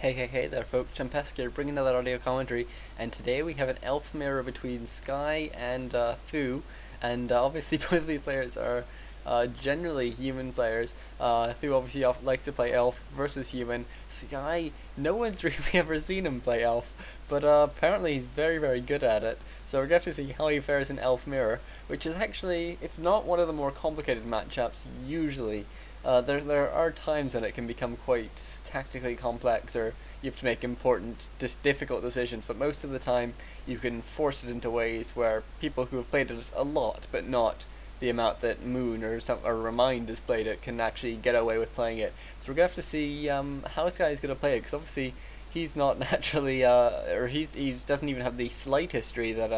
Hey there folks, Chumpesk here, bringing another audio commentary, and today we have an elf mirror between Sky and th000, and obviously both of these players are generally human players. th000 obviously likes to play elf versus human. Sky, no one's really ever seen him play elf, but apparently he's very good at it, so we're going to see how he fares in elf mirror, which is actually, it's not one of the more complicated matchups usually. There are times when it can become quite tactically complex, or you have to make important, difficult decisions, but most of the time you can force it into ways where people who have played it a lot, but not the amount that Moon or Remind has played it, can actually get away with playing it. So we're going to have to see how this guy is going to play it, because obviously he's not naturally, or he doesn't even have the slight history that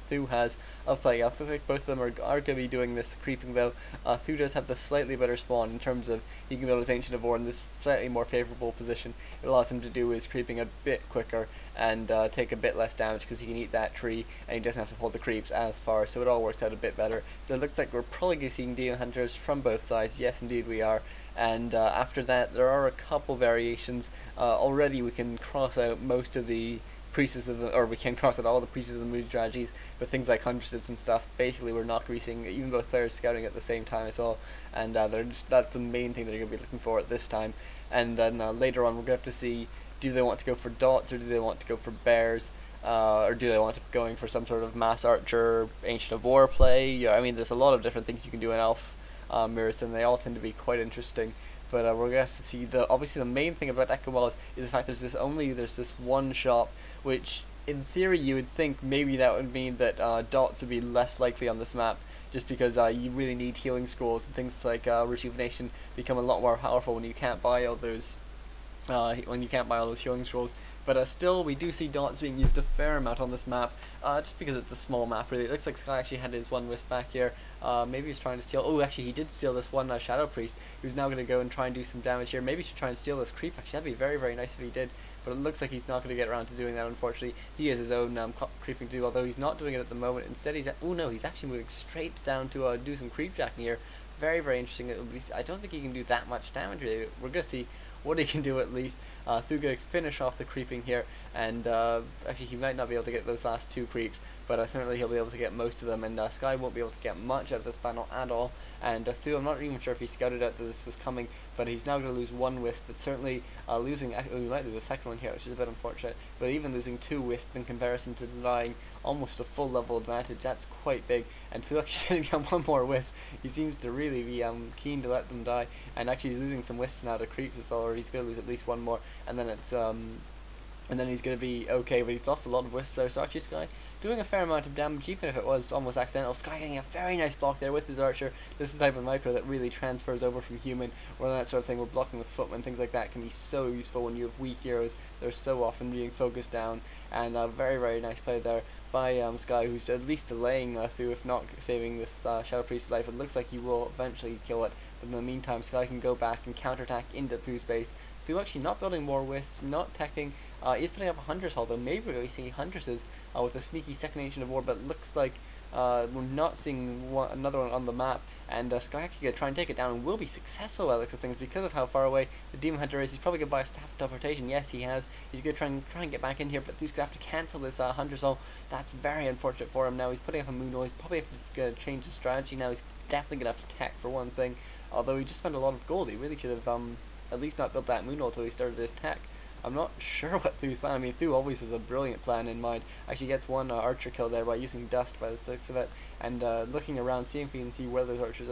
th000 has of playing. I feel like both of them are going to be doing this creeping, though. th000 does have the slightly better spawn in terms of he can build his Ancient of War in this slightly more favourable position. It allows him to do his creeping a bit quicker and take a bit less damage because he can eat that tree and he doesn't have to pull the creeps as far, so it all works out a bit better. So it looks like we're probably going to see Demon Hunters from both sides. Yes, indeed we are. And after that, there are a couple variations. Already we can cross out most of the priests of the, or we can cross out all the priests of the mood strategies, but things like hundreds and stuff, basically we're not going to be seeing even both players scouting at the same time as well, and that's the main thing that you're going to be looking for at this time. And then later on we're going to have to see, do they want to go for dots or do they want to go for bears? Or do they want to be going for some sort of mass archer, Ancient of War play? Yeah, I mean, there's a lot of different things you can do in elf mirrors, and they all tend to be quite interesting. But we're gonna have to see obviously the main thing about Echo Walls is the fact there's this one shop, which in theory you would think maybe that would mean that dots would be less likely on this map, just because you really need healing scrolls and things like rejuvenation become a lot more powerful when you can't buy all those healing scrolls. But still, we do see dots being used a fair amount on this map, just because it's a small map, really. It looks like Sky actually had his one wisp back here. Maybe he's trying to steal. Oh, actually, he did steal this one Shadow Priest, who's now going to go and try and do some damage here. Maybe he should try and steal this creep. Actually, that'd be very nice if he did. But it looks like he's not going to get around to doing that, unfortunately. He has his own creeping to do, although he's not doing it at the moment. Instead, oh no, he's actually moving straight down to do some creep jacking here. Very interesting. I don't think he can do that much damage, really. We're going to see what he can do at least. th000 going to finish off the creeping here, and actually he might not be able to get those last two creeps, but certainly he'll be able to get most of them, and Sky won't be able to get much out of this battle at all. And th000, I'm not even sure if he scouted out that this was coming, but he's now going to lose one wisp, but certainly losing, we might lose a second one here, which is a bit unfortunate, but even losing two wisps in comparison to denying almost a full level advantage, that's quite big. And th000 actually sending down one more wisp. He seems to really be keen to let them die, and actually he's losing some wisps now to creeps as well, or he's going to lose at least one more, and then it's and then he's going to be okay, but he's lost a lot of wisps there, so actually Sky doing a fair amount of damage, even if it was almost accidental. Sky getting a very nice block there with his archer. This is the type of micro that really transfers over from human, or that sort of thing where blocking with footmen, things like that can be so useful when you have weak heroes. They're so often being focused down, and very nice play there by Sky, who's at least delaying th000, if not saving this Shadow Priest's life. It looks like he will eventually kill it, but in the meantime Sky can go back and counterattack into th000's base. th000 actually not building more wisps, not teching. He's putting up a Huntress, although maybe we're going to see Huntresses with a sneaky second Ancient of War, but it looks like we're not seeing another one on the map, and Sky actually going to try and take it down and will be successful by the looks of things because of how far away the Demon Hunter is. He's probably going to buy a Staff of Teleportation. Yes, he has. He's going to try and get back in here, but th000's going to have to cancel this Huntress. So that's very unfortunate for him. Now he's putting up a Moon. He's probably going to change the strategy now. He's definitely going to have to tech for one thing, although he just spent a lot of gold. He really should have at least not built that Moon until he started his tech. I'm not sure what th000's plan. I mean, th000 always has a brilliant plan in mind. Actually gets one archer kill there by using dust by the looks of it, and looking around, seeing if he can see where those archers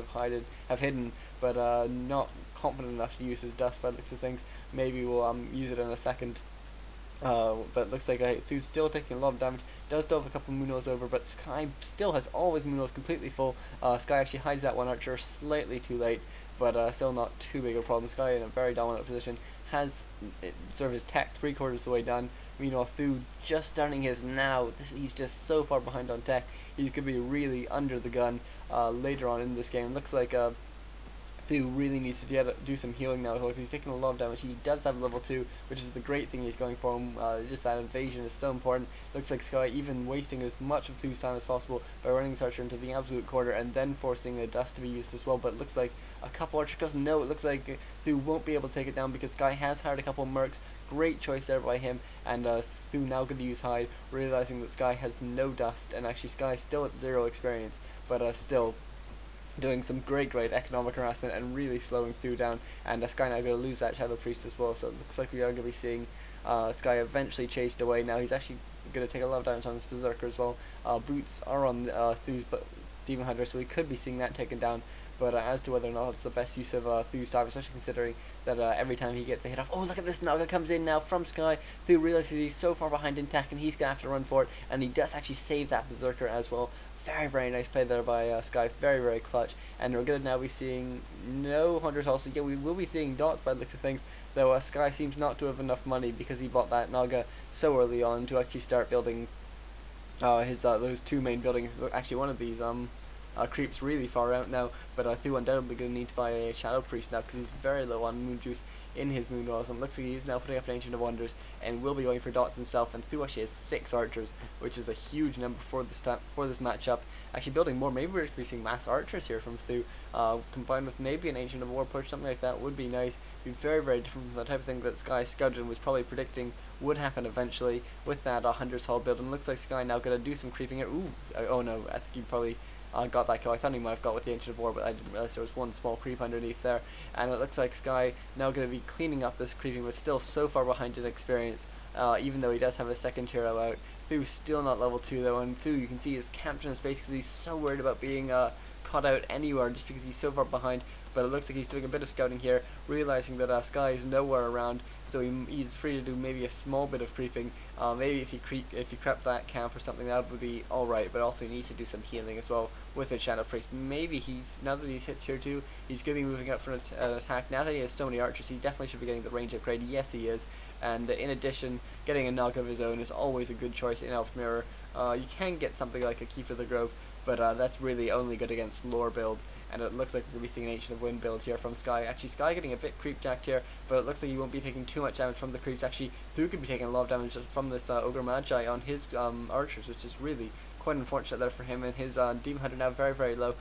have hidden, but not confident enough to use his dust by the looks of things. Maybe we'll use it in a second. But it looks like th000's still taking a lot of damage. Does dove a couple Moonos over, but Sky still has all his Moonos completely full. Sky actually hides that one archer slightly too late, but still not too big a problem. Sky in a very dominant position, has sort of his tech 3/4 of the way done. Meanwhile, th000 just starting his now. He's just so far behind on tech. He could be really under the gun later on in this game. Looks like Thu really needs to do some healing now. Look, he's taking a lot of damage. He does have level 2, which is the great thing he's going for him. Just that invasion is so important. Looks like Sky even wasting as much of Thu's time as possible by running his archer into the absolute corner and then forcing the dust to be used as well. But it looks like a couple archer kills. No, it looks like Thu won't be able to take it down because Sky has hired a couple of mercs. Great choice there by him, and Thu now going to use hide, realizing that Sky has no dust, and actually Sky still at 0 experience, but still doing some great economic harassment and really slowing Thu down. And Sky now going to lose that Shadow Priest as well, so it looks like we are going to be seeing Sky eventually chased away. Now he's actually going to take a lot of damage on this Berserker as well. Boots are on Thu's Demon Hunter, so we could be seeing that taken down. But as to whether or not it's the best use of Thu's time, especially considering that every time he gets a hit off, oh look at this, Naga comes in now from Sky. Thu realizes he's so far behind in tech and he's going to have to run for it, and he does actually save that Berserker as well. Very nice play there by Sky, very clutch. And we're going to now be seeing no Hunters also. Yeah, we will be seeing dots by the looks of things, though Sky seems not to have enough money because he bought that Naga so early on to actually start building his those 2 main buildings. Actually, one of these creeps really far out now, but Thu undoubtedly going to need to buy a Shadow Priest now because he's very low on moon juice in his moon walls, and looks like he's now putting up an Ancient of Wonders and will be going for dots himself. And Thu actually has 6 archers, which is a huge number for this matchup. Actually building more, maybe we're going to be seeing mass archers here from Thu, combined with maybe an Ancient of War push, something like that would be nice. Be very different from the type of thing that Sky scouted and was probably predicting would happen eventually with that Hunter's Hall build. And looks like Sky now going to do some creeping here. Ooh, oh no, I think he probably got that kill. I thought he might have got with the Ancient of War, but I didn't realize there was one small creep underneath there. And it looks like Sky now going to be cleaning up this creeping, but still so far behind in experience, even though he does have a second hero out. Thu's still not level 2 though, and Thu, you can see, is camped in his base because he's so worried about being caught out anywhere just because he's so far behind. But it looks like he's doing a bit of scouting here, realizing that Sky is nowhere around, so he's free to do maybe a small bit of creeping. Maybe if he crept that camp or something, that would be alright, but also he needs to do some healing as well with the Shadow Priest. Maybe now that he's hit tier 2, he's going to be moving up for an attack. Now that he has so many archers, he definitely should be getting the range upgrade. Yes, he is. And in addition, getting a Naga of his own is always a good choice in Elf Mirror. You can get something like a Keeper of the Grove, but that's really only good against lore builds, and it looks like we're going to be seeing an Ancient of Wind build here from Sky. Actually, Sky getting a bit creep jacked here, but it looks like he won't be taking too much damage from the creeps. Actually, Thu could be taking a lot of damage from this Ogre Magi on his archers, which is really quite unfortunate there for him. And his Demon Hunter now very low.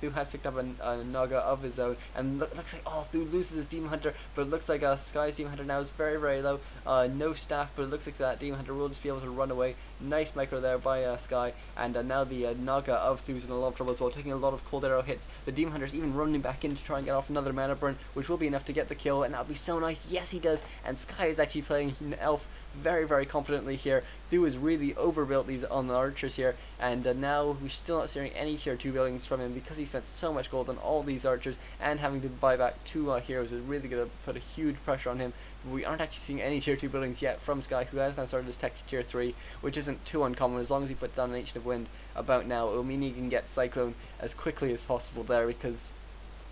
Thu has picked up a Naga of his own, and looks like Thu loses his Demon Hunter, but it looks like Sky's Demon Hunter now is very low. No staff, but it looks like that Demon Hunter will just be able to run away. Nice micro there by Sky, and now the Naga of Thu's in a lot of trouble as well, taking a lot of cold arrow hits. The Demon Hunter's even running back in to try and get off another mana burn, which will be enough to get the kill, and that'll be so nice. Yes, he does, and Sky is actually playing Elf very confidently here. Thu has really overbuilt these on the archers here, and now we're still not seeing any tier 2 buildings from him because he spent so much gold on all these archers, and having to buy back 2 heroes is really going to put a huge pressure on him. We aren't actually seeing any tier 2 buildings yet from Sky, who has now started his tech to tier 3, which isn't too uncommon. As long as he puts down an Ancient of Wind about now, it will mean he can get Cyclone as quickly as possible there, because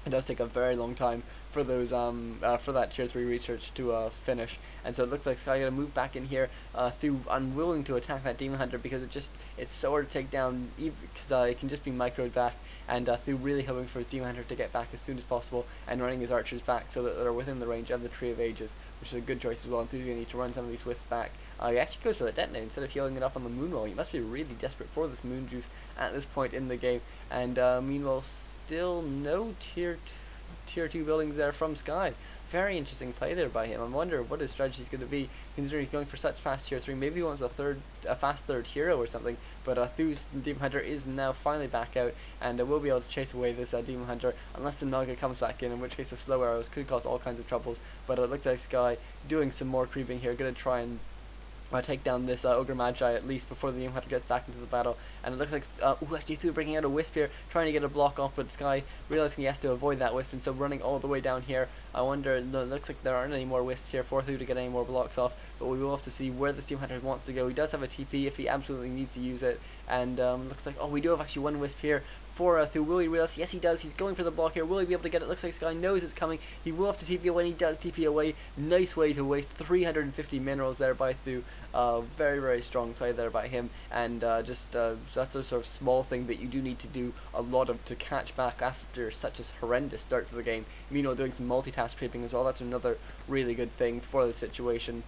it does take a very long time for those for that tier 3 research to finish. And so it looks like Sky gonna move back in here. Thu unwilling to attack that Demon Hunter because it's so hard to take down, because it can just be microed back. And Thu really hoping for his Demon Hunter to get back as soon as possible and running his archers back so that they're within the range of the Tree of Ages, which is a good choice as well. And Thu's gonna need to run some of these wisps back. He actually goes for the detonate instead of healing it off on the Moonwall. He must be really desperate for this moon juice at this point in the game. And meanwhile, still no tier 2 buildings there from Sky. Very interesting play there by him. I wonder what his strategy is going to be, considering he's going for such fast tier 3. Maybe he wants a fast third hero or something, but Thu's Demon Hunter is now finally back out, and will be able to chase away this Demon Hunter, unless the Naga comes back in which case the slow arrows could cause all kinds of troubles. But it looks like Sky doing some more creeping here, going to try and take down this Ogre Magi at least before the Demon Hunter gets back into the battle. And it looks like actually Thu bringing out a Wisp here, trying to get a block off, but Sky realizing he has to avoid that Wisp, and so running all the way down here. I wonder, it looks like there aren't any more Wisps here for Thu to get any more blocks off, but we will have to see where this Demon Hunter wants to go. He does have a TP if he absolutely needs to use it, and looks like, we do have actually one Wisp here for Thu. Will he realize? Yes, he does. He's going for the block here. Will he be able to get it? Looks like Sky knows it's coming. He will have to TP away, and he does TP away. Nice way to waste 350 minerals there by Thu. Very, very strong play there by him, and that's a sort of small thing that you do need to do a lot of to catch back after such a horrendous start to the game. Mino doing some multitask creeping as well. That's another really good thing for the situation.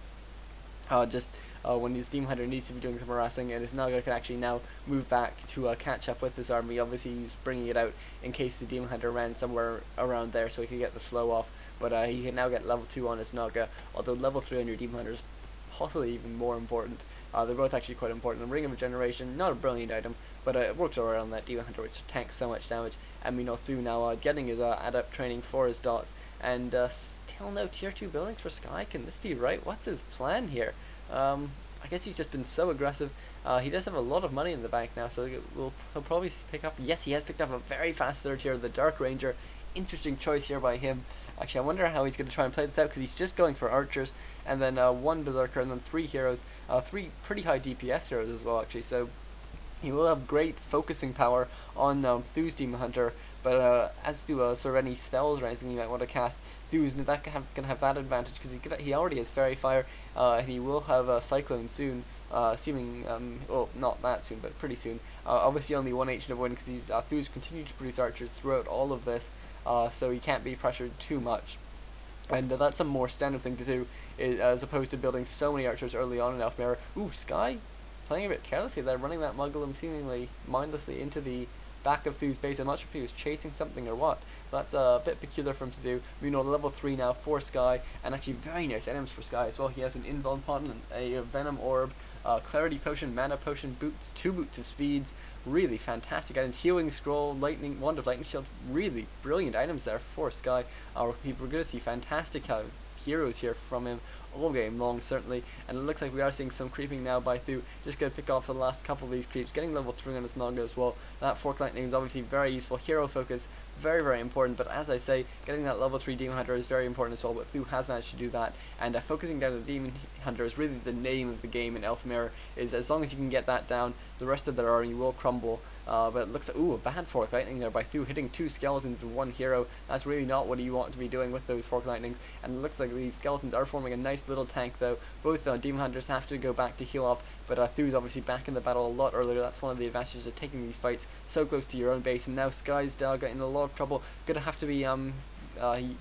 When his Demon Hunter needs to be doing some harassing, and his Naga can actually now move back to catch up with his army. Obviously he's bringing it out in case the Demon Hunter ran somewhere around there so he could get the slow off, but he can now get level 2 on his Naga, although level 3 on your Demon Hunter is possibly even more important. They're both actually quite important. The Ring of Regeneration, not a brilliant item, but it works alright on that Demon Hunter, which tanks so much damage. And we know Thu now getting his adept training for his dots, and still no tier 2 buildings for Sky. Can this be right? What's his plan here? I guess he's just been so aggressive. He does have a lot of money in the bank now, so he'll probably pick up. Yes, he has picked up a very fast third tier, the Dark Ranger. Interesting choice here by him. Actually, I wonder how he's going to try and play this out, because he's just going for archers, and then 1 berserker, and then 3 heroes, 3 pretty high DPS heroes as well, actually. So he will have great focusing power on Thu's Demon Hunter, but as to sort of any spells or anything you might want to cast, Thu's going to have that advantage, because he already has Fairy Fire, and he will have Cyclone soon, well, not that soon, but pretty soon. Obviously only 1 H to win, because Thu's continued to produce archers throughout all of this, so he can't be pressured too much. And that's a more standard thing to do, as opposed to building so many archers early on in Elfmere. Ooh, Sky playing a bit carelessly there, running that Muggle seemingly mindlessly into the back of Thu's base. I'm not sure if he was chasing something or what. That's a bit peculiar for him to do. We know level 3 now for Sky, and actually very nice items for Sky as well. He has an Invuln Pot and a Venom Orb, Clarity Potion, Mana Potion, boots, 2 boots of speeds. Really fantastic items. Healing Scroll, Lightning, Wand of Lightning Shield. Really brilliant items there for Sky. We're going to see fantastic heroes here from him all game long, certainly, and it looks like we are seeing some creeping now by Thu. Just going to pick off the last couple of these creeps, getting level 3 on his Naga as well. That Fork Lightning is obviously very useful. Hero focus, very, very important, but as I say, getting that level 3 Demon Hunter is very important as well, but Thu has managed to do that, and focusing down the Demon Hunter is really the name of the game in Elfmere. Is as long as you can get that down, the rest of the army will crumble. But it looks like, ooh, a bad Fork Lightning there by Thu, hitting 2 skeletons and 1 hero. That's really not what you want to be doing with those Fork Lightnings, and it looks like these skeletons are forming a nice little tank though. Both Demon Hunters have to go back to heal up, but Thu's obviously back in the battle a lot earlier. That's one of the advantages of taking these fights so close to your own base, and now Sky's getting in a lot of trouble. Gonna have to be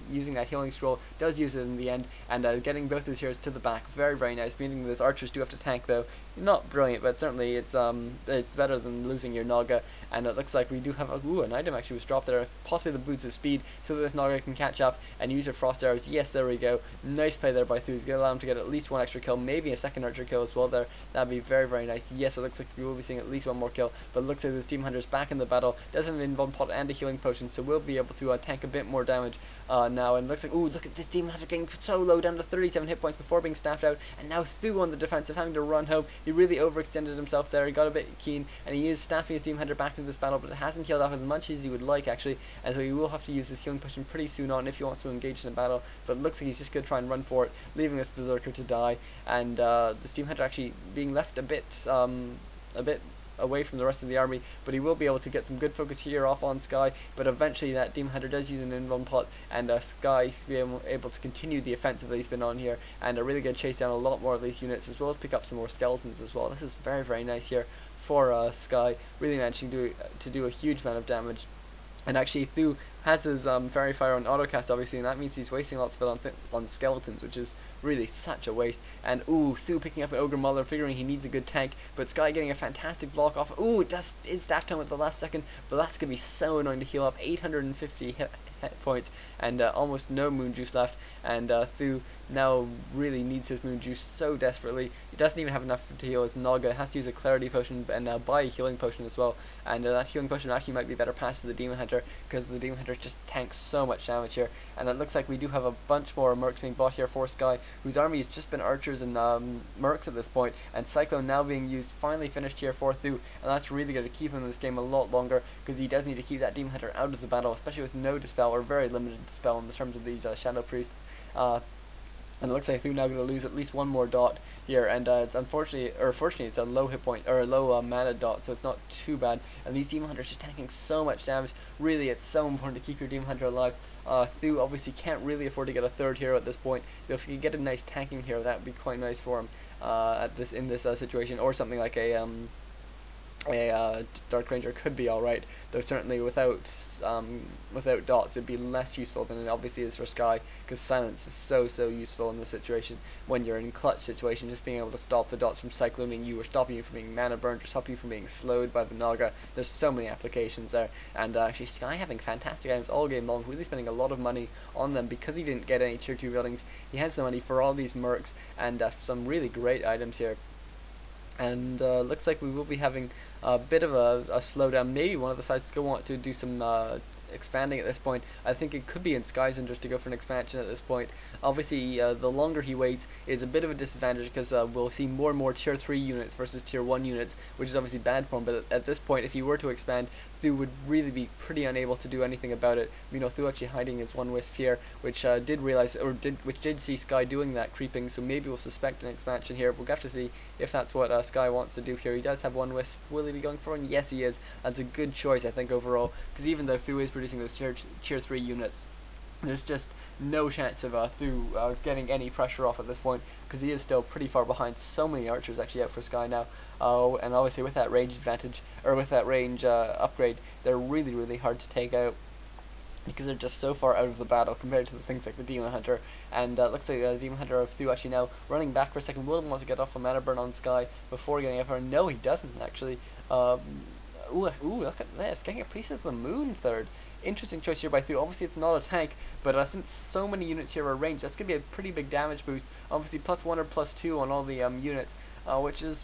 using that healing scroll, does use it in the end, and getting both his heroes to the back, very, very nice, meaning those archers do have to tank though. Not brilliant, but certainly it's better than losing your Naga, and it looks like we do have an item actually was dropped there, possibly the boots of speed, so that this Naga can catch up and use her frost arrows. Yes, there we go. Nice play there by Thu. He's going to allow him to get at least 1 extra kill, maybe a 2nd archer kill as well there. That'd be very, very nice. Yes, it looks like we will be seeing at least 1 more kill, but it looks like this Demon Hunter's back in the battle, does have an Invuln Pot and a healing potion, so we'll be able to tank a bit more damage now, and looks like, ooh, look at this Demon Hunter getting so low, down to 37 hit points before being staffed out, and now Thu on the defensive, having to run home. He really overextended himself there, he got a bit keen, and he is staffing his Demon Hunter back into this battle, but it hasn't healed off as much as he would like actually, and so he will have to use his healing potion pretty soon on if he wants to engage in a battle, but it looks like he's just going to try and run for it, leaving this Berserker to die, and this Demon Hunter actually being left a bit away from the rest of the army, but he will be able to get some good focus here off on Sky, but eventually that Demon Hunter does use an Invuln Pot, and Sky is able to continue the offensive that he's been on here, and really good chase down a lot more of these units, as well as pick up some more skeletons as well. This is very, very nice here for Sky, really managing to do a huge amount of damage. And actually Thu has his Fairy Fire on autocast obviously, and that means he's wasting lots of it on skeletons, which is really such a waste. And ooh, Thu picking up an Ogre Mauler, figuring he needs a good tank, but Sky getting a fantastic block off. Ooh, it is staffed him at the last second, but that's going to be so annoying to heal up. 850 hit points, and almost no moon juice left, and Thu now really needs his moon juice so desperately. He doesn't even have enough to heal his Naga, has to use a clarity potion and buy a healing potion as well, and that healing potion actually might be better passed to the Demon Hunter, because the Demon Hunter just tanks so much damage here. And it looks like we do have a bunch more mercs being bought here for Sky, whose army has just been archers and mercs at this point, and Cyclone now being used, finally finished here for Thu, and that's really going to keep him in this game a lot longer, because he does need to keep that Demon Hunter out of the battle, especially with no dispel or very limited dispel in the terms of these Shadow Priests. And it looks like we're now going to lose at least one more dot here, and it's fortunately, it's a low hit point, or a low mana dot, so it's not too bad. And these Demon Hunters are tanking so much damage. Really, it's so important to keep your Demon Hunter alive. Thu obviously can't really afford to get a third hero at this point. So if he could get a nice tanking hero, that would be quite nice for him in this situation, or something like a Dark Ranger could be alright, though certainly without dots it'd be less useful than it obviously is for Sky, because silence is so useful in this situation. When you're in clutch situation, just being able to stop the dots from cycloning you, or stopping you from being mana burned, or stopping you from being slowed by the Naga. There's so many applications there, and actually Sky having fantastic items all game long, really spending a lot of money on them because he didn't get any tier 2 buildings. He has the money for all these mercs and some really great items here. And looks like we will be having a bit of a slowdown. Maybe one of the sides still want to do some expanding at this point. I think it could be in Sky's interest to go for an expansion at this point. Obviously, the longer he waits is a bit of a disadvantage, because we'll see more and more tier 3 units versus tier 1 units, which is obviously bad for him. But at this point, if he were to expand, Thu would really be pretty unable to do anything about it. You know, Thu actually hiding his one wisp here, which did see Sky doing that creeping. So maybe we'll suspect an expansion here. We'll have to see if that's what Sky wants to do here. He does have one wisp. Will he be going for one? Yes, he is. That's a good choice, I think, overall, because even though Thu is producing those tier 3 units, there's just no chance of Thu getting any pressure off at this point, because he is still pretty far behind. So many archers actually out for Sky now, and obviously with that range advantage, or with that range upgrade, they're really hard to take out, because they're just so far out of the battle compared to the things like the Demon Hunter. And looks like the Demon Hunter of Thu actually now running back for a second. Will want to get off a mana burn on Sky before getting up her. No, he doesn't actually. Ooh, look at this, getting a Priest of the Moon third. Interesting choice here by Thu. Obviously it's not a tank, but since so many units here are ranged, that's going to be a pretty big damage boost. Obviously +1 or +2 on all the units, which is,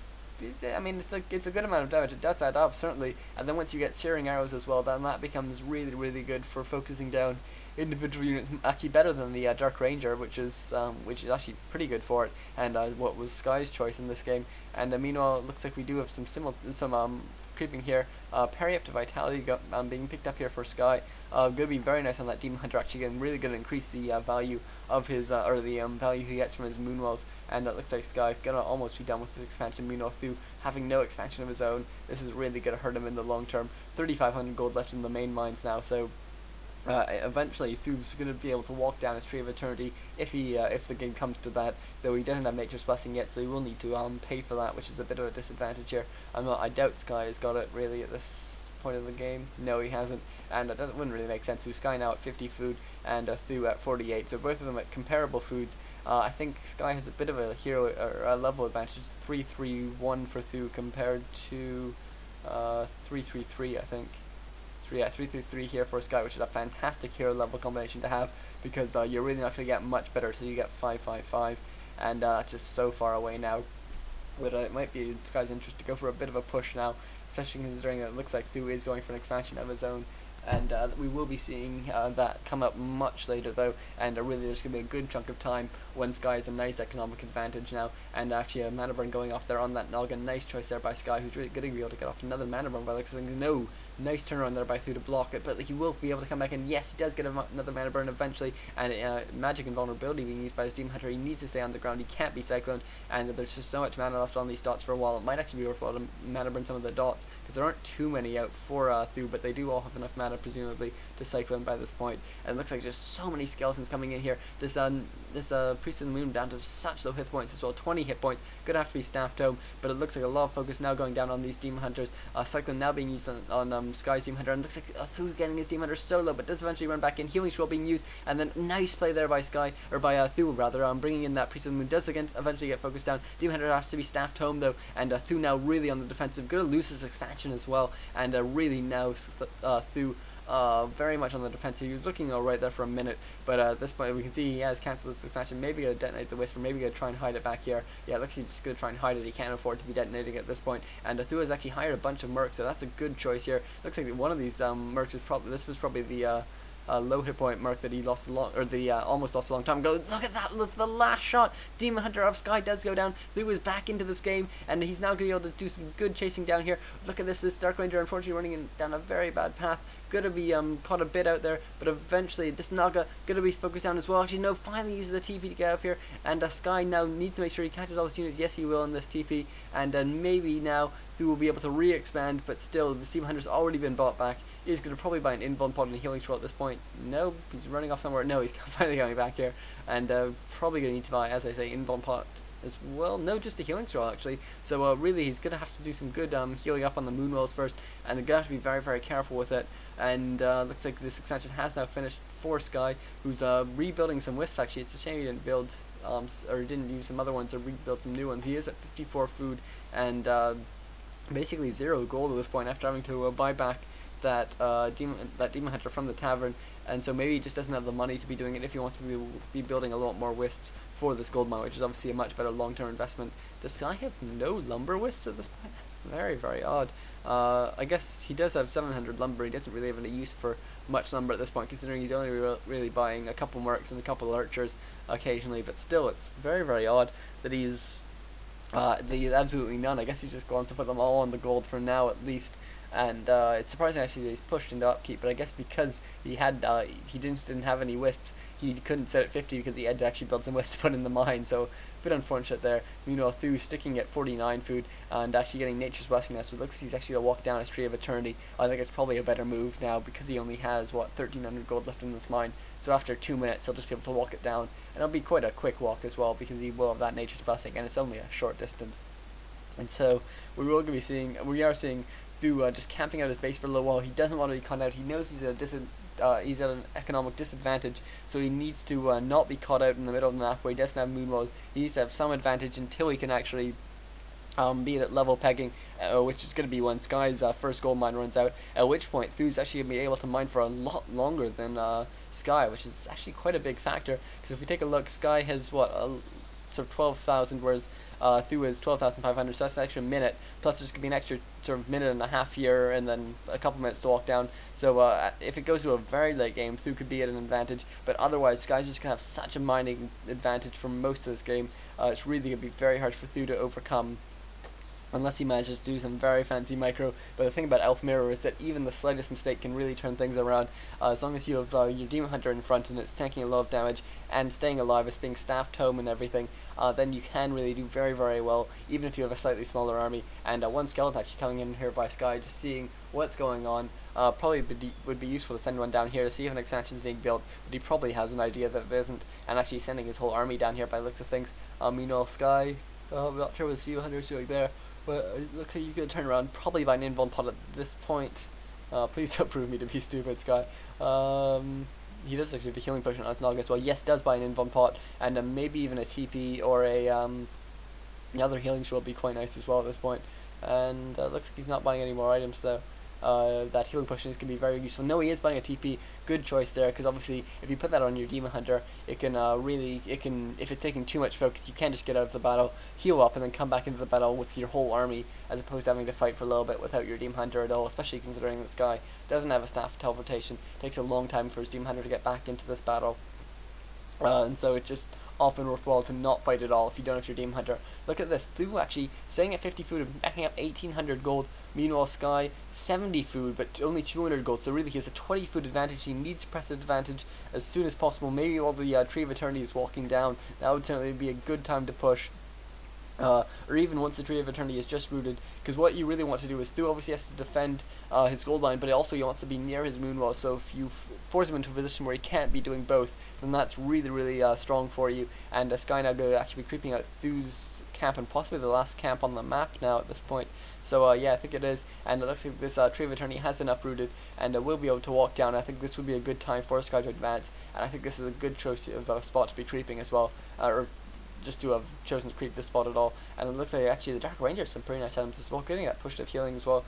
I mean, it's a good amount of damage. It does add up, certainly. And then once you get Searing Arrows as well, then that becomes really good for focusing down individual units. Actually better than the Dark Ranger, which is actually pretty good for it, and what was Sky's choice in this game. And meanwhile, it looks like we do have some creeping here. Parry up to Vitality being picked up here for Sky. Going to be very nice on that Demon Hunter, actually getting really good to increase the value of his, value he gets from his Moonwells. And it looks like Sky gonna almost be done with his expansion. Meanwhile, Thu having no expansion of his own, this is really gonna hurt him in the long term. 3,500 gold left in the main mines now, so eventually Thu's going to be able to walk down his Tree of Eternity if the game comes to that, though he doesn't have Nature's Blessing yet, so he will need to pay for that, which is a bit of a disadvantage here. I doubt Sky has got it really at this point of the game. No, he hasn't, and it wouldn't really make sense. So Sky now at 50 food and Thu at 48, so both of them at comparable foods. I think Sky has a bit of a hero or a level advantage. 3-3-1 for Thu compared to 3-3-3, I think. Yeah, 3-3-3 here for Sky, which is a fantastic hero level combination to have, because you're really not going to get much better, so you get 5-5-5, and just so far away now. But it might be in Sky's interest to go for a bit of a push now, especially considering that it looks like Thu is going for an expansion of his own. And we will be seeing that come up much later though, and really there's going to be a good chunk of time when Sky has a nice economic advantage now, and actually a mana burn going off there on that Noggin. Nice choice there by Sky, who's really going to be able to get off another mana burn by the looks of things. No, nice turnaround there by Thu to block it, but he will be able to come back, and yes, he does get another mana burn eventually, and magic invulnerability being used by his Demon Hunter. He needs to stay on the ground, he can't be cycloned, and there's just so much mana left on these dots for a while. It might actually be worthwhile to mana burn some of the dots, because there aren't too many out for Thu, but they do all have enough mana presumably to cyclone by this point. And it looks like just so many skeletons coming in here. This Priest of the Moon down to such low hit points as well, 20 hit points. Gonna have to be staffed home, but it looks like a lot of focus now going down on these Demon Hunters. Cyclone now being used on Sky's Demon Hunter, and looks like Thu getting his Demon Hunter solo, but does eventually run back in. Healing Scroll being used, and then nice play there by Sky, or by Thu rather, bringing in that Priest of the Moon. Does again eventually get focused down. Demon Hunter has to be staffed home though, and Thu now really on the defensive. Gonna lose his expansion as well, and really now Thu very much on the defensive. He was looking alright there for a minute, but at this point we can see he has cancelled this expansion. Maybe gonna detonate the Whisper, maybe gonna try and hide it back here. Yeah, it looks like he's just gonna try and hide it. He can't afford to be detonating at this point. And Thu has actually hired a bunch of mercs, so that's a good choice here. Looks like one of these mercs is probably, this was probably the low hit point mark that he lost a long, or the almost lost a long time ago. Look at that, the last shot. Demon Hunter of Sky does go down. Thu is back into this game, and he's now going to be able to do some good chasing down here. Look at this Dark Ranger unfortunately running down a very bad path. Gonna be caught a bit out there, but eventually this Naga gonna be focused down as well. Actually, no, finally uses a TP to get out of here, and Sky now needs to make sure he catches all his units. Yes, he will in this TP, and maybe now Thu will be able to re-expand, but still, the Demon Hunter's already been bought back. He's gonna probably buy an invuln pot and a healing scroll at this point. No, he's running off somewhere. No, he's finally coming back here, and probably gonna need to buy, as I say, invuln pot as well. No, just a healing scroll actually. So really he's gonna have to do some good healing up on the moonwells first, and they're gonna have to be very, very careful with it. And looks like this expansion has now finished for Sky, who's rebuilding some wisps. Actually, it's a shame he didn't build or didn't use some other ones or rebuild some new ones. He is at 54 food and basically 0 gold at this point after having to buy back that demon hunter from the tavern, and so maybe he just doesn't have the money to be doing it if he wants to be building a lot more wisps for this gold mine, which is obviously a much better long-term investment. Does Sky have no lumber wisps at this point? That's very, very odd. I guess he does have 700 lumber. He doesn't really have any use for much lumber at this point, considering he's only really buying a couple mercs and a couple archers occasionally, but still it's very, very odd that he's absolutely none. I guess he just wants to put them all on the gold for now at least. And it's surprising actually that he's pushed into upkeep, but I guess because he didn't have any wisps, he couldn't set at 50 because he had to actually build some wisps to put in the mine, so a bit unfortunate there. Meanwhile, Thu sticking at 49 food and actually getting Nature's Blessing now, so it looks like he's actually going to walk down his Tree of Eternity. I think it's probably a better move now because he only has, what, 1300 gold left in this mine, so after 2 minutes he'll just be able to walk it down, and it'll be quite a quick walk as well because he will have that Nature's Blessing, and it's only a short distance. And so we are seeing Thu just camping out his base for a little while. He doesn't want to be caught out. He knows he's at an economic disadvantage, so he needs to not be caught out in the middle of the map where he doesn't have moonwalls. He needs to have some advantage until he can actually be at level pegging, which is going to be when Sky's first gold mine runs out, at which point Thu's actually going to be able to mine for a lot longer than Sky, which is actually quite a big factor, because if we take a look, Sky has what, sort of 12,000, whereas Thu is 12,500, so that's an extra minute, plus there's going to be an extra sort of minute and a half here, and then a couple minutes to walk down. So if it goes to a very late game, Thu could be at an advantage, but otherwise Sky's just going to have such a mining advantage for most of this game. It's really going to be very hard for Thu to overcome, unless he manages to do some very fancy micro. But the thing about Elf Mirror is that even the slightest mistake can really turn things around. As long as you have your Demon Hunter in front and it's tanking a lot of damage and staying alive, it's being staffed home and everything, then you can really do very, very well, even if you have a slightly smaller army. And one skeleton actually coming in here by Sky, just seeing what's going on. Probably would be useful to send one down here to see if an expansion is being built, but he probably has an idea that it isn't, and actually sending his whole army down here by the looks of things. Meanwhile, Sky, I'm not sure what the Hunter's doing there. But it looks like you could turn around, probably buy an invuln pot at this point. Please don't prove me to be stupid, Sky. He does actually have a healing potion on his Naga as well. Yes, does buy an invuln pot, and maybe even a TP or a another healing scroll would be quite nice as well at this point. And looks like he's not buying any more items though. That healing potion is going to be very useful. No, he is buying a TP. Good choice there, because obviously if you put that on your Demon Hunter, it can if it's taking too much focus, you can just get out of the battle, heal up, and then come back into the battle with your whole army, as opposed to having to fight for a little bit without your Demon Hunter at all, especially considering that Sky doesn't have a staff of teleportation. It takes a long time for his Demon Hunter to get back into this battle. And so it's just often worthwhile to not fight at all if you don't have your Demon Hunter. Look at this, Thu actually staying at 50 food and backing up 1800 gold. Meanwhile, Sky 70 food but only 200 gold, so really he has a 20 food advantage. He needs to press the advantage as soon as possible. Maybe while the Tree of Eternity is walking down, that would certainly be a good time to push. Or even once the Tree of Eternity is just rooted, because what you really want to do is Thu obviously has to defend his gold line, but also he wants to be near his moonwall, so if you force him into a position where he can't be doing both, then that's really, really strong for you. And Sky now going to actually be creeping out Thu's camp, and possibly the last camp on the map now at this point. So yeah, I think it is, and it looks like this Tree of Eternity has been uprooted, and will be able to walk down. I think this would be a good time for Sky to advance, and I think this is a good choice of a spot to be creeping as well, or just to have chosen to creep this spot at all. And it looks like actually the Dark Ranger has some pretty nice items as well, getting that push of healing as well,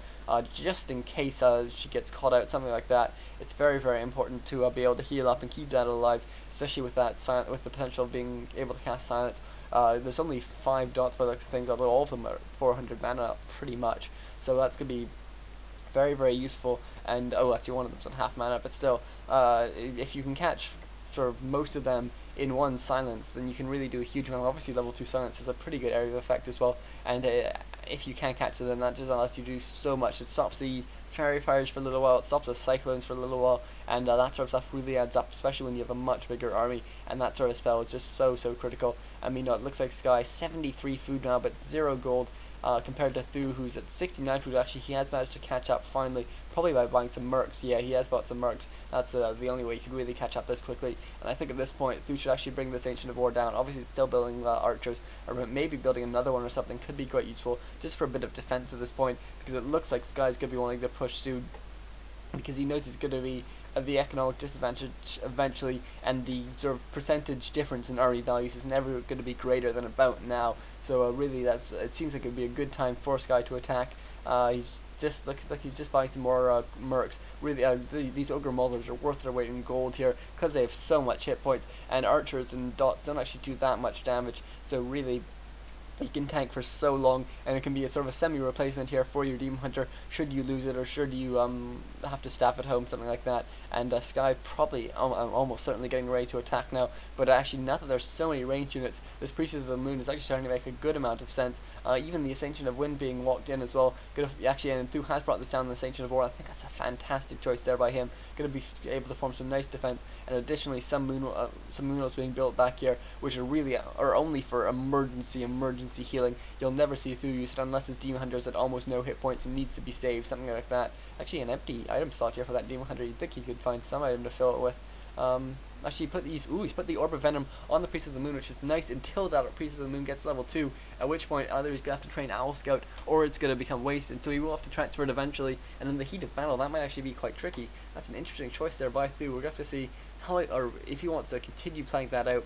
just in case she gets caught out, something like that. It's very, very important to be able to heal up and keep that alive, especially with that with the potential of being able to cast Silent. There's only 5 dots by the looks of things, although all of them are 400 mana pretty much, so that's going to be Very, very useful. And oh, actually one of them's on half mana, but still, if you can catch sort of most of them in one silence, then you can really do a huge amount. Obviously level 2 silence is a pretty good area of effect as well, and if you can catch it, then that just allows you to do so much. It stops the fairy fires for a little while, it stops the cyclones for a little while, and that sort of stuff really adds up, especially when you have a much bigger army, and that sort of spell is just so critical. I mean, it looks like Sky 73 food now, but 0 gold. Compared to th000, who's at 69 food. Actually, he has managed to catch up finally, probably by buying some mercs. Yeah, he has bought some mercs. That's the only way you could really catch up this quickly. And I think at this point, th000 should actually bring this Ancient of War down. Obviously, it's still building archers, or maybe building another one or something could be quite useful, just for a bit of defense at this point, because it looks like Sky's going to be wanting to push soon, because he knows he's going to be at the economic disadvantage eventually, and the sort of percentage difference in army values is never going to be greater than about now. So really, it seems like it would be a good time for Sky to attack. He's just looks like he's just buying some more mercs. Really, these ogre maulers are worth their weight in gold here because they have so much hit points, and archers and dots don't actually do that much damage. So really, you can tank for so long, and it can be a sort of a semi-replacement here for your Demon Hunter should you lose it, or should you have to staff at home, something like that. And Sky probably almost certainly getting ready to attack now, but actually now that there's so many ranged units, this Priestess of the Moon is actually starting to make a good amount of sense. Even the Ascension of Wind being walked in as well. Actually, and th000 has brought this down, the Ascension of War. I think that's a fantastic choice there by him. Going to be able to form some nice defense, and additionally some moonwells being built back here, which are only for emergency healing. You'll never see th000 use it unless his Demon Hunter is at almost no hit points and needs to be saved, something like that. Actually, an empty item slot here for that Demon Hunter. You'd think he could find some item to fill it with. Actually, he's put the Orb of Venom on the Priest of the Moon, which is nice until that Priest of the Moon gets level 2, at which point either he's going to have to train Owl Scout, or it's going to become wasted, so he will have to transfer it eventually, and in the heat of battle, that might actually be quite tricky. That's an interesting choice there by th000. We're going to have to see how or if he wants to continue playing that out,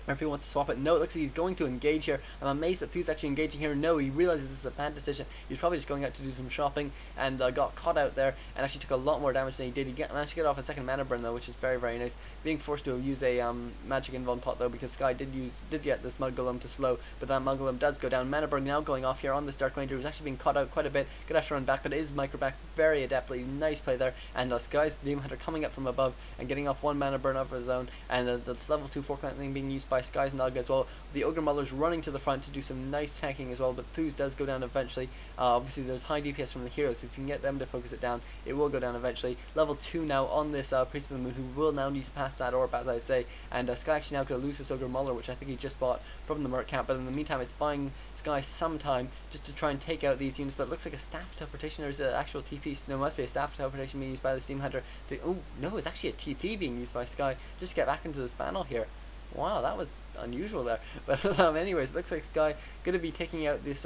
or if he wants to swap it. No, it looks like he's going to engage here. I'm amazed that th000's actually engaging here. No, he realizes this is a bad decision. He's probably just going out to do some shopping, and got caught out there, and actually took a lot more damage than he did. He managed to get off a second mana burn though, which is very nice. Being forced to use a magic invuln pot though, because Sky did get this Mud Golem to slow, but that Mud Golem does go down. Mana burn now going off here on this Dark Ranger, who's actually being caught out quite a bit. Gonna have to run back, but it is micro back very adeptly. Nice play there, and Sky's Demon Hunter coming up from above and getting off one mana burn of his own, and the level 2 Fork Lightning being used by Sky's Nog as well. The Ogre Mother's running to the front to do some nice tanking as well, but th000's does go down eventually. Obviously there's high DPS from the heroes, so if you can get them to focus it down, it will go down eventually. Level 2 now on this Priest of the Moon, who will now need to pass that orb, as I say, and Sky actually now going to lose this Ogre Mauler, which I think he just bought from the Merc camp, but in the meantime it's buying Sky some time just to try and take out these units. But it looks like a staff teleportation, or is it an actual TP? No, it must be a staff teleportation being used by this Demon Hunter. Oh no, it's actually a TP being used by Sky just to get back into this battle here. Wow, that was unusual there. But anyways, it looks like Sky going to be taking out this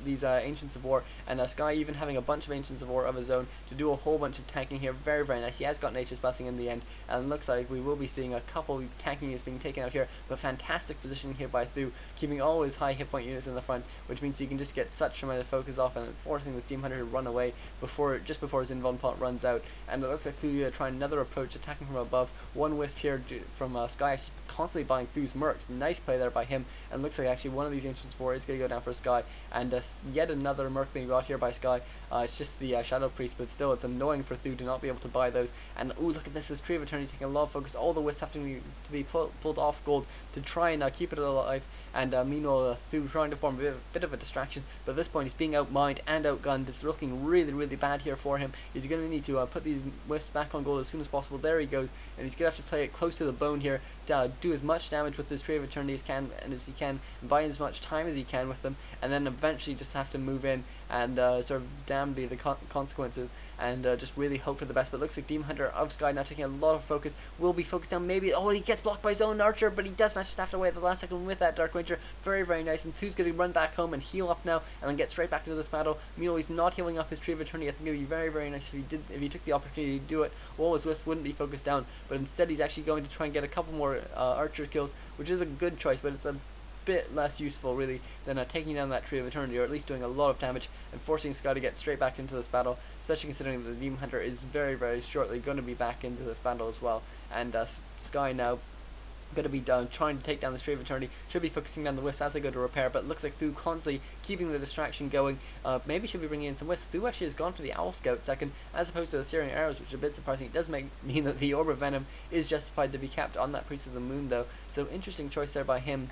these Ancients of War, and Sky even having a bunch of Ancients of War of his own to do a whole bunch of tanking here. Very nice. He has got Nature's Blessing in the end, and it looks like we will be seeing a couple tanking units being taken out here, but fantastic positioning here by th000, keeping all his high hit point units in the front, which means he can just get such tremendous focus off and forcing this Demon Hunter to run away just before his invuln pot runs out. And it looks like th000 trying another approach, attacking from above. One wisp here from Sky, actually constantly buying th000's mercs. Nice play there by him, and looks like actually one of these Ancients of War is going to go down for Sky, and yet another merc being brought here by Sky. It's just the Shadow Priest, but still it's annoying for th000 to not be able to buy those. And ooh, look at this Tree of Eternity taking a lot of focus. All the wisps have to be pulled off gold to try and keep it alive, and meanwhile th000 trying to form a bit of a distraction, but at this point he's being outmined and outgunned. It's looking really bad here for him. He's going to need to put these wisps back on gold as soon as possible. There he goes, and he's going to have to play it close to the bone here to do as much damage with this Tree of Eternity as he can, and buy as much time as he can with them, and then eventually just have to move in and sort of damn the consequences, and just really hope for the best. But it looks like Demon Hunter of Sky now taking a lot of focus, will be focused down maybe. Oh, he gets blocked by his own archer, but he does manage to staff away at the last second with that Dark Ranger. Very nice, and th000's going to run back home and heal up now, and then get straight back into this battle. Meanwhile, he's not healing up his Tree of Eternity. I think it would be very nice if he took the opportunity to do it. All his wisps wouldn't be focused down, but instead he's actually going to try and get a couple more archer kills, which is a good choice, but it's a bit less useful really than taking down that Tree of Eternity, or at least doing a lot of damage and forcing Sky to get straight back into this battle, especially considering that the Demon Hunter is very shortly going to be back into this battle as well. And Sky now going to be trying to take down the Tree of Eternity, should be focusing down the Wisp as they go to repair, but it looks like th000 constantly keeping the distraction going. Maybe should be bringing in some Wisp. th000 actually has gone for the Owl Scout second, as opposed to the Searing Arrows, which is a bit surprising. It does mean that the Orb of Venom is justified to be kept on that Priest of the Moon, though, so interesting choice there by him.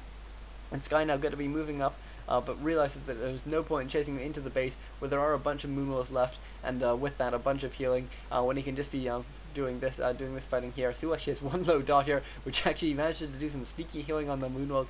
And Sky now going to be moving up, but realizes that there's no point in chasing him into the base where there are a bunch of Moonwolves left, and with that a bunch of healing, when he can just be doing this fighting here. th000 actually has one low dot here, which actually manages to do some sneaky healing on the Moonwolves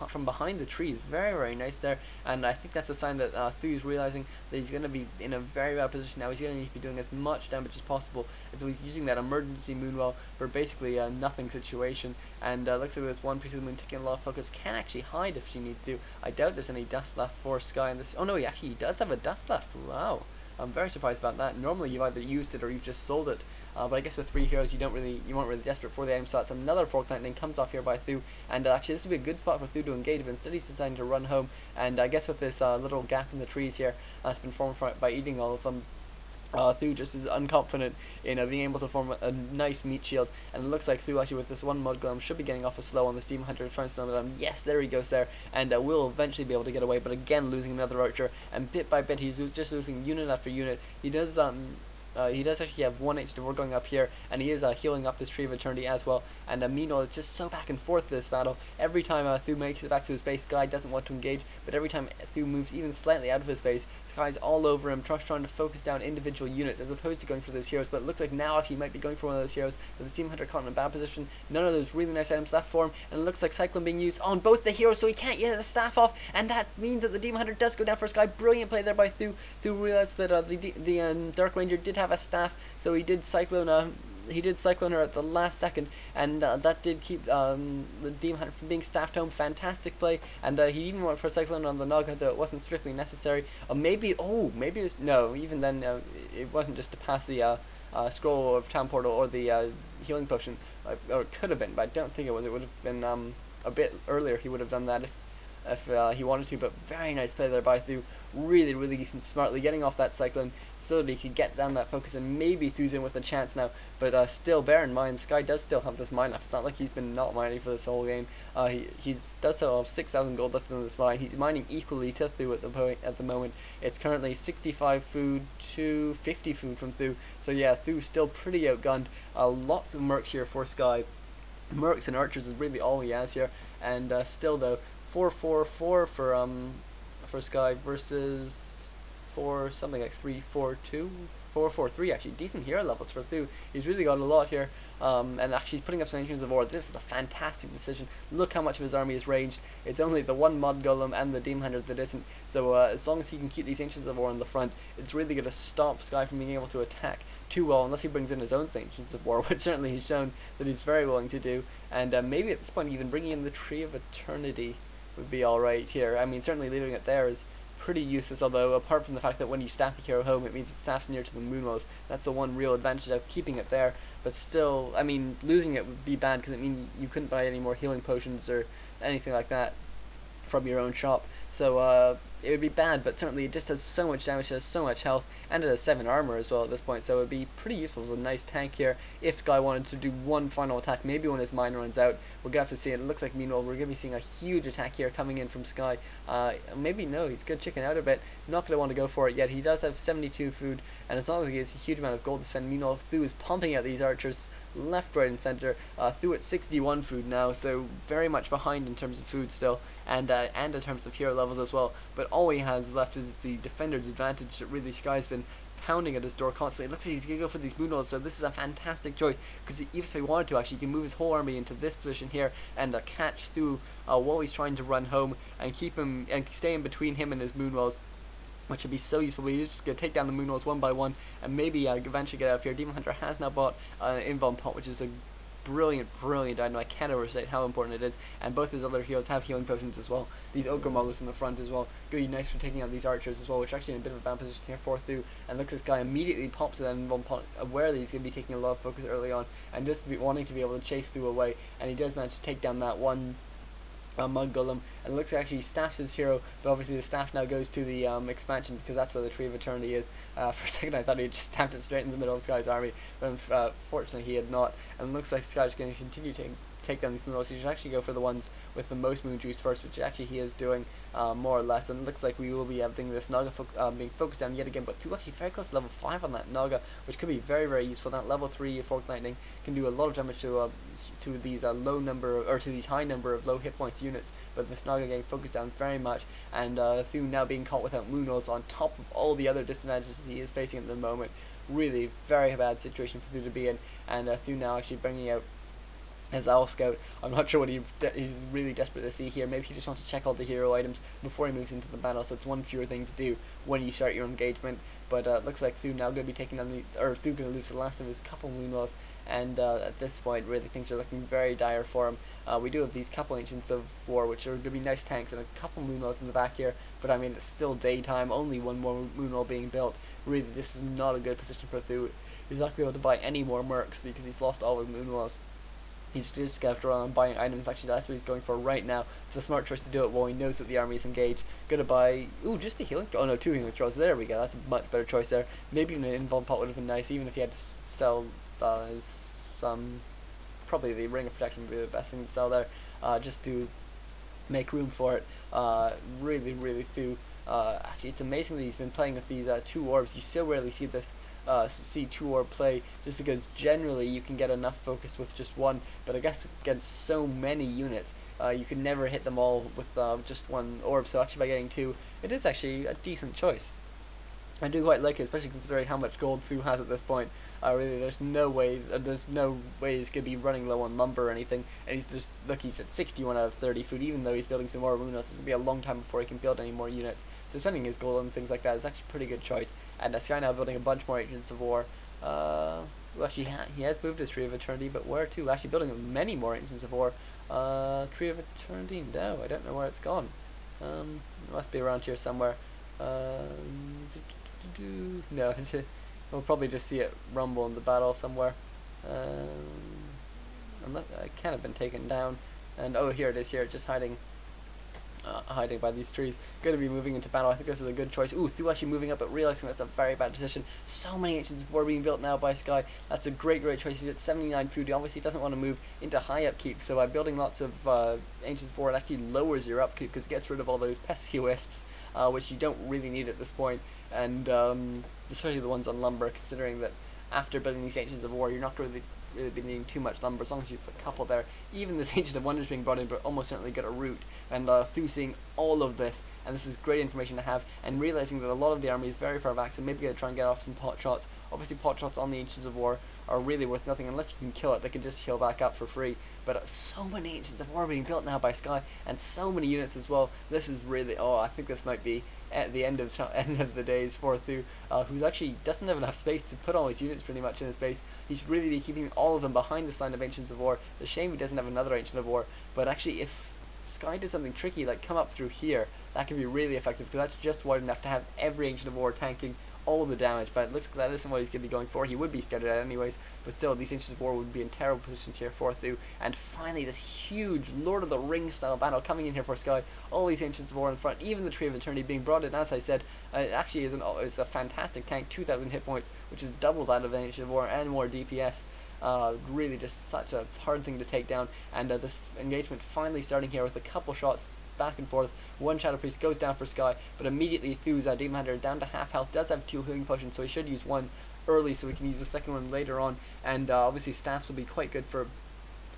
from behind the trees. Very, very nice there, and I think that's a sign that th000 is realizing that he's going to be in a very bad position now. He's going to need to be doing as much damage as possible, and so he's using that emergency Moonwell for basically a nothing situation, and looks like this one Priest of the Moon taking a lot of focus, can actually hide if she needs to. I doubt there's any dust left for Sky in this. Oh no, he does have a dust left. Wow. I'm very surprised about that. Normally you've either used it or you've just sold it, but I guess with 3 heroes you weren't really desperate for the item slots. Another Fork Lightning comes off here by th000, and actually this would be a good spot for th000 to engage, but instead he's deciding to run home, and I guess with this little gap in the trees here that's been formed by eating all of them, th000 just is unconfident in being able to form a nice meat shield, and it looks like th000 actually with this one Mud Golem should be getting off a slow on this Demon Hunter, trying to slow him. Yes, there he goes there, and will eventually be able to get away, but again losing another archer, and bit by bit he's just losing unit after unit. He does actually have 1 H4 going up here, and he is healing up this Tree of Eternity as well. And meanwhile, it's just so back and forth this battle. Every time th000 makes it back to his base, Sky doesn't want to engage, but every time th000 moves even slightly out of his base, Sky's all over him, trying to focus down individual units as opposed to going for those heroes. But it looks like now actually he might be going for one of those heroes, but the Demon Hunter caught in a bad position. None of those really nice items left for him, and it looks like Cyclone being used on both the heroes, so he can't get a staff off, and that means that the Demon Hunter does go down for Sky. Brilliant play there by th000. th000 realized that the Dark Ranger did have a staff, so he did Cyclone her at the last second, and that did keep the Demon Hunter from being staffed home. Fantastic play, and he even went for a Cyclone on the Naga, though it wasn't strictly necessary. No, even then it wasn't just to pass the Scroll of Town Portal or the Healing Potion, or it could have been, but I don't think it was. It would have been a bit earlier. He would have done that if he wanted to, but very nice play there by th000, really smartly getting off that Cyclone so that he could get down that focus, and maybe th000 in with a chance now, but still bear in mind Sky does still have this mine left. It's not like he's been not mining for this whole game. He does still have 6,000 gold left in this mine. He's mining equally to th000 at the moment. It's currently 65 food to 50 food from th000, so yeah, th000 still pretty outgunned. Lots of mercs here for Sky. Mercs and archers is really all he has here, and still though 4-4-4 for Sky versus something like 3-4-2, 4-4-3 actually. Decent hero levels for th000. He's really got a lot here, and actually he's putting up some Ancients of War. This is a fantastic decision. Look how much of his army is ranged. It's only the one Mud Golem and the Demon Hunter that isn't, so as long as he can keep these Ancients of War in the front, it's really going to stop Sky from being able to attack too well, unless he brings in his own Ancients of War, which certainly he's shown that he's very willing to do, and maybe at this point even bringing in the Tree of Eternity would be alright here. I mean, certainly leaving it there is pretty useless, although apart from the fact that when you staff a hero home, it means it staffs near to the Moonwolves. That's the one real advantage of keeping it there, but still, I mean, losing it would be bad, because it means you couldn't buy any more healing potions or anything like that from your own shop, so it would be bad, but certainly it just does so much damage, it has so much health, and it has 7 armor as well at this point, so it would be pretty useful as a nice tank here if Sky wanted to do one final attack, maybe when his mine runs out. We're going to have to see it. It looks like meanwhile we're going to be seeing a huge attack here coming in from Sky. Maybe no, he's going to chicken out a bit, not going to want to go for it yet. He does have 72 food, and it's not like he has a huge amount of gold to spend. Meanwhile, th000 is pumping out these archers left, right, and center. th000 at 61 food now, so very much behind in terms of food still, and in terms of hero levels as well, but all he has left is the defender's advantage that really Sky's been pounding at his door constantly. It looks like he's going to go for these Moonwolves, so this is a fantastic choice, because if he wanted to, actually, he can move his whole army into this position here and catch th000 while he's trying to run home, and keep him, and stay in between him and his Moonwolves, which would be so useful. He's just going to take down the Moonwolves one by one, and maybe eventually get out of here. Demon Hunter has now bought an Invuln Pot, which is a brilliant item. I can't overstate how important it is, and both his other heroes have healing potions as well. These Ogre Moggles in the front as well, going to be nice for taking out these archers as well, which actually in a bit of a bad position here for th000, and looks like this guy immediately pops to that Invuln Pot, aware that he's going to be taking a lot of focus early on, and just wanting to be able to chase th000 away, and he does manage to take down that one Mud Golem, and it looks like actually he staffs his hero, but obviously the staff now goes to the expansion, because that's where the Tree of Eternity is. For a second I thought he just staffed it straight in the middle of Sky's army, but fortunately he had not, and it looks like Sky's going to continue take down these Moonwalls, you should actually go for the ones with the most moon juice first, which actually he is doing more or less. And it looks like we will be having this Naga being focused down yet again, but Thu actually very close to level 5 on that Naga, which could be very, very useful. That level 3 Fork Lightning can do a lot of damage to these to these high number of low hit points units, but this Naga getting focused down very much, and Thu now being caught without Moonwalls on top of all the other disadvantages he is facing at the moment. Really very bad situation for Thu to be in, and Thu now actually bringing out his Owl Scout. I'm not sure what he's really desperate to see here. Maybe he just wants to check all the hero items before he moves into the battle, so it's one fewer thing to do when you start your engagement. But looks like Thu now going to be taking on Thu going to lose the last of his couple Moonwalls, and at this point really things are looking very dire for him. We do have these couple Ancients of War, which are going to be nice tanks, and a couple Moonwalls in the back here, but I mean it's still daytime, only one more Moonwall being built. Really this is not a good position for Thu. He's not going to be able to buy any more mercs because he's lost all his Moonwalls. He's just scuffed around buying items. Actually, that's what he's going for right now. It's a smart choice to do it while he knows that the army is engaged. Gonna buy, just a healing throw. Oh no, 2 healing throws. There we go. That's a much better choice there. Maybe even an invuln pot would have been nice, even if he had to sell probably the ring of protection would be the best thing to sell there, just to make room for it. Really, really Thu. Actually, it's amazing that he's been playing with these 2 orbs. You so rarely see this. See 2 orb play, just because generally you can get enough focus with just 1, but I guess against so many units you can never hit them all with just 1 orb, so actually by getting 2 it is actually a decent choice. I do quite like it, especially considering how much gold Thu has at this point. Really, there's no way he's gonna be running low on lumber or anything. And he's at 61 out of 30 food, even though he's building some more Moonwalls. It's gonna be a long time before he can build any more units. So spending his gold on things like that is actually a pretty good choice. And Sky now building a bunch more Agents of War. Well, actually, he has moved his Tree of Eternity, but where to? Actually, building many more Agents of War. Tree of Eternity? No, I don't know where it's gone. It must be around here somewhere. No, we'll probably just see it rumble in the battle somewhere. It can't have been taken down. And oh, here it is. Here, just hiding by these trees. Going to be moving into battle. I think this is a good choice. Ooh, Thu actually moving up, but realizing that's a very bad decision. So many Ancients of War being built now by Sky. That's a great choice. He's at 79 food. He obviously doesn't want to move into high upkeep, so by building lots of Ancients of War, it actually lowers your upkeep because it gets rid of all those pesky wisps, which you don't really need at this point. And especially the ones on lumber, considering that after building these Ancients of War, you're not really be needing too much lumber, as long as you've a couple there. Even this Ancient of Wonders being brought in, but almost certainly got a root. And Thu seeing all of this, and this is great information to have, and realizing that a lot of the army is very far back, so maybe gonna try and get off some pot shots. Obviously pot shots on the Ancients of War are really worth nothing unless you can kill it. They can just heal back up for free. But so many Ancients of War being built now by Sky, and so many units as well. This is really, I think this might be at the end of the days for Thu, who actually doesn't have enough space to put all his units pretty much in his base. He's really be keeping all of them behind this line of Ancients of War. It's a shame he doesn't have another Ancient of War, but actually if Sky did something tricky like come up through here, that could be really effective, because that's just wide enough to have every Ancient of War tanking all of the damage. But it looks like that isn't what he's going to be going for. He would be scouted out anyways, but still these Ancients of War would be in terrible positions here for Thu. And finally this huge Lord of the Rings style battle coming in here for Sky. All these Ancients of War in front, even the Tree of Eternity being brought in. As I said, it actually is it's a fantastic tank, 2,000 hit points, which is double that of an Ancient of War and more DPS. Really just such a hard thing to take down, and this engagement finally starting here with a couple shots back and forth. One Shadow Priest goes down for Sky, but immediately Thu's Demon Hunter down to half health, does have 2 healing potions, so he should use one early so we can use the second one later on. And obviously staffs will be quite good for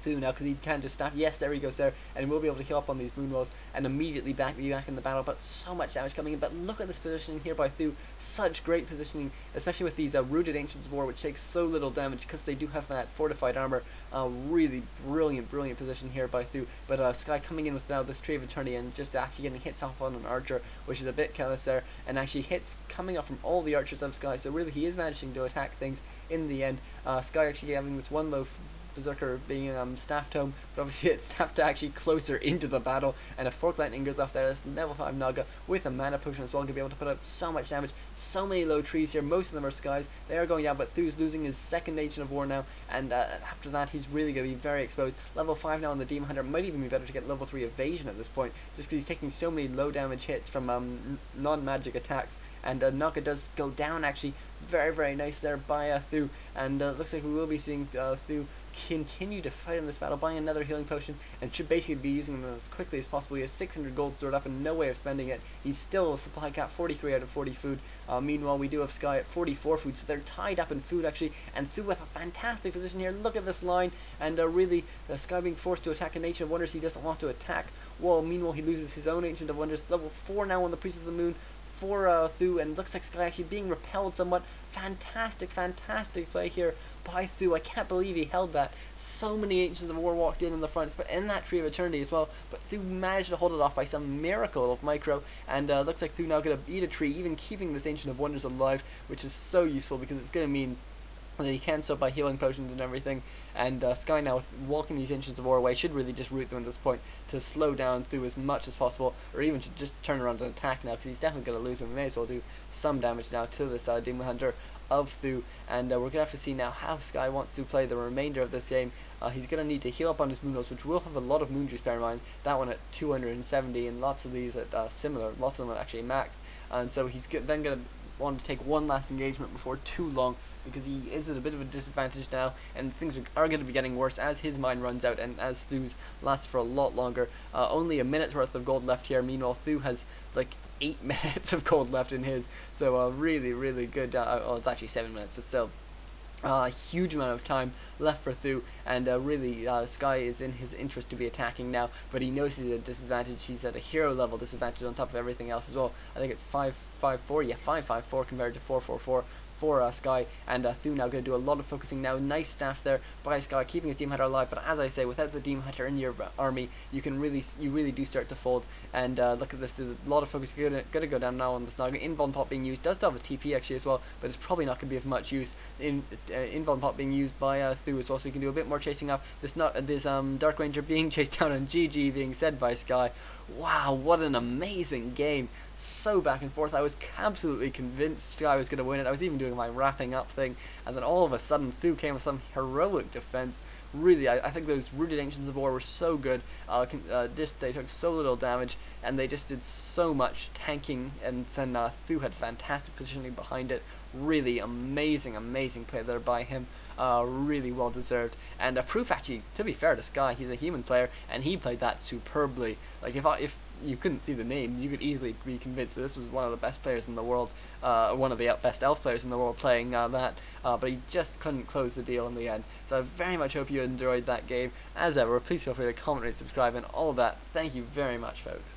Thu now, because he can just staff. Yes, there he goes there, and we'll be able to heal up on these Moonwalls and immediately be back in the battle. But so much damage coming in. But look at this positioning here by Thu. Such great positioning, especially with these rooted Ancients of War, which takes so little damage because they do have that fortified armor. Really brilliant position here by Thu. But Sky coming in with now this Tree of Eternity and just actually getting hits off on an archer, which is a bit careless there, and actually hits coming up from all the archers of Sky. So really he is managing to attack things in the end. Sky actually having this one low Berserker being staff tome, but obviously it's staffed to actually closer into the battle, and a Fork Lightning goes off there. This level 5 Naga with a mana potion as well, to be able to put out so much damage. So many low trees here, most of them are Skies. They are going down, but Thu's losing his second Ancient of War now, and after that he's really going to be very exposed. Level 5 now on the Demon Hunter. Might even be better to get level 3 evasion at this point, just because he's taking so many low damage hits from non-magic attacks. And Naga does go down actually, very nice there by Thu, and looks like we will be seeing Thu continue to fight in this battle, buying another healing potion, and should basically be using them as quickly as possible. He has 600 gold stored up and no way of spending it. He's still a supply cap 43 out of 40 food. Meanwhile, we do have Sky at 44 food, so they're tied up in food actually, and Thu with a fantastic position here. Look at this line, and really, Sky being forced to attack an Ancient of Wonders he doesn't want to attack. Well, meanwhile, he loses his own Ancient of Wonders, level 4 now on the Priest of the Moon, for Thu, and looks like Sky actually being repelled somewhat. Fantastic play here by Thu. I can't believe he held that. So many Ancients of War walked in the front, but in that Tree of Eternity as well. But Thu managed to hold it off by some miracle of micro, and looks like Thu now going to eat a tree, even keeping this Ancient of Wonders alive, which is so useful because it's going to mean that he can stop by healing potions and everything, and Sky now with walking these Ancients of War away should really just root them at this point to slow down Thu as much as possible, or even to just turn around and attack now, because he's definitely going to lose them. We may as well do some damage now to this Demon Hunter of Thu, and we're going to have to see now how Sky wants to play the remainder of this game. He's going to need to heal up on his Moon Rose, which will have a lot of Moon Juice, bear in mind, that one at 270, and lots of these at similar, lots of them are actually maxed, and so he's then going to want to take one last engagement before too long, because he is at a bit of a disadvantage now, and things are going to be getting worse as his mine runs out and as Thu's lasts for a lot longer. Only a minute's worth of gold left here. Meanwhile, Thu has like 8 minutes of gold left in his, so really good. Well, it's actually 7 minutes, but still. Huge amount of time left for Thu, and really Sky is in his interest to be attacking now, but he knows he's at a disadvantage. He's at a hero level disadvantage on top of everything else as well. I think it's 5-5-4, yeah, 5-5-4 compared to 4-4-4 for Sky, and Thu now going to do a lot of focusing now. Nice staff there by Sky, keeping his Demon Hunter alive, but as I say, without the Demon Hunter in your army, you really do start to fold, and look at this, there's a lot of focus going to go down now on the Snog. Invuln Pot being used, does still have a TP actually as well, but it's probably not going to be of much use. Invuln Pot being used by Thu as well, so you can do a bit more chasing up. This Dark Ranger being chased down, and GG being said by Sky. Wow, what an amazing game. So back and forth. I was absolutely convinced Sky was going to win it. I was even doing my wrapping up thing, and then all of a sudden Thu came with some heroic defense. Really, I think those Rooted Ancients of War were so good. They took so little damage, and they just did so much tanking, and then Thu had fantastic positioning behind it. Really amazing play there by him. Really well deserved, and proof actually, to be fair to Sky, he's a human player, and he played that superbly. Like if you couldn't see the names, you could easily be convinced that this was one of the best players in the world, one of the best elf players in the world playing that, but he just couldn't close the deal in the end. So I very much hope you enjoyed that game. As ever, please feel free to comment, rate, subscribe, and all of that. Thank you very much, folks.